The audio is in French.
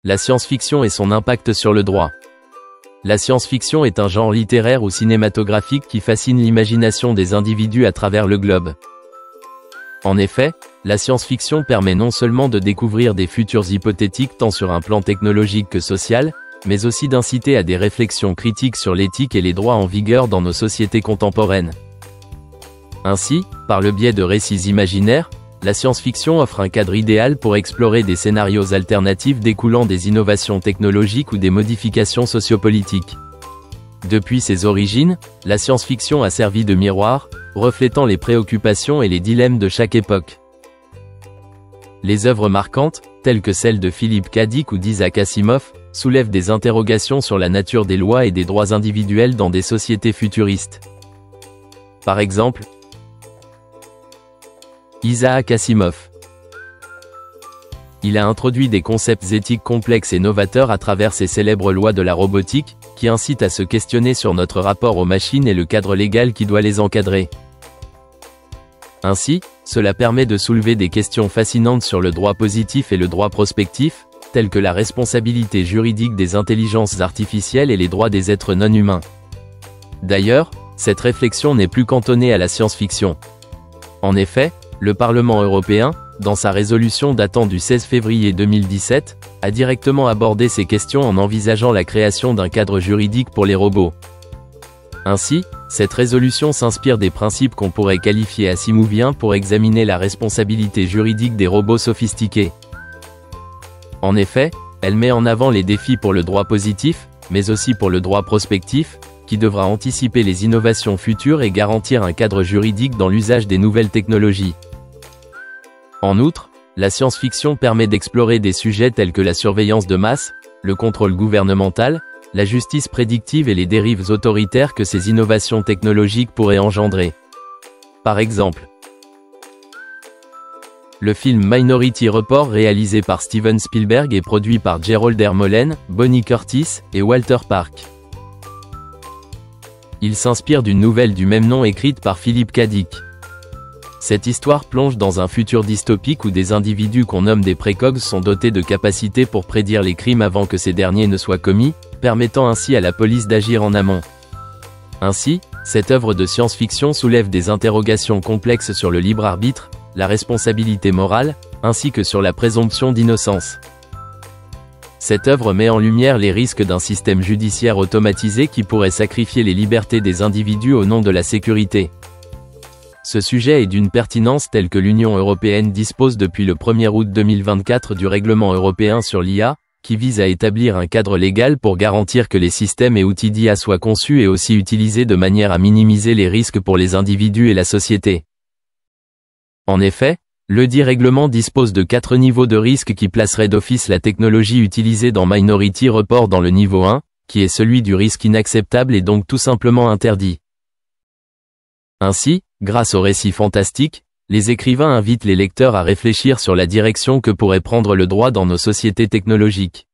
La science-fiction et son impact sur le droit. La science-fiction est un genre littéraire ou cinématographique qui fascine l'imagination des individus à travers le globe. En effet, la science-fiction permet non seulement de découvrir des futurs hypothétiques tant sur un plan technologique que social, mais aussi d'inciter à des réflexions critiques sur l'éthique et les droits en vigueur dans nos sociétés contemporaines. Ainsi, par le biais de récits imaginaires, la science-fiction offre un cadre idéal pour explorer des scénarios alternatifs découlant des innovations technologiques ou des modifications sociopolitiques. Depuis ses origines, la science-fiction a servi de miroir, reflétant les préoccupations et les dilemmes de chaque époque. Les œuvres marquantes, telles que celles de Philip K. Dick ou d'Isaac Asimov, soulèvent des interrogations sur la nature des lois et des droits individuels dans des sociétés futuristes. Par exemple, Isaac Asimov. Il a introduit des concepts éthiques complexes et novateurs à travers ses célèbres lois de la robotique, qui incitent à se questionner sur notre rapport aux machines et le cadre légal qui doit les encadrer. Ainsi, cela permet de soulever des questions fascinantes sur le droit positif et le droit prospectif, telles que la responsabilité juridique des intelligences artificielles et les droits des êtres non humains. D'ailleurs, cette réflexion n'est plus cantonnée à la science-fiction. En effet, le Parlement européen, dans sa résolution datant du 16 février 2017, a directement abordé ces questions en envisageant la création d'un cadre juridique pour les robots. Ainsi, cette résolution s'inspire des principes qu'on pourrait qualifier asimoviens pour examiner la responsabilité juridique des robots sophistiqués. En effet, elle met en avant les défis pour le droit positif, mais aussi pour le droit prospectif, qui devra anticiper les innovations futures et garantir un cadre juridique dans l'usage des nouvelles technologies. En outre, la science-fiction permet d'explorer des sujets tels que la surveillance de masse, le contrôle gouvernemental, la justice prédictive et les dérives autoritaires que ces innovations technologiques pourraient engendrer. Par exemple, le film Minority Report réalisé par Steven Spielberg et produit par Gerald R. Mullen, Bonnie Curtis et Walter Park. Il s'inspire d'une nouvelle du même nom écrite par Philip K. Dick. Cette histoire plonge dans un futur dystopique où des individus qu'on nomme des précogs sont dotés de capacités pour prédire les crimes avant que ces derniers ne soient commis, permettant ainsi à la police d'agir en amont. Ainsi, cette œuvre de science-fiction soulève des interrogations complexes sur le libre arbitre, la responsabilité morale, ainsi que sur la présomption d'innocence. Cette œuvre met en lumière les risques d'un système judiciaire automatisé qui pourrait sacrifier les libertés des individus au nom de la sécurité. Ce sujet est d'une pertinence telle que l'Union européenne dispose depuis le 1er août 2024 du règlement européen sur l'IA, qui vise à établir un cadre légal pour garantir que les systèmes et outils d'IA soient conçus et aussi utilisés de manière à minimiser les risques pour les individus et la société. En effet, ledit règlement dispose de 4 niveaux de risque qui placeraient d'office la technologie utilisée dans Minority Report dans le niveau 1, qui est celui du risque inacceptable et donc tout simplement interdit. Ainsi, grâce au récit fantastique, les écrivains invitent les lecteurs à réfléchir sur la direction que pourrait prendre le droit dans nos sociétés technologiques.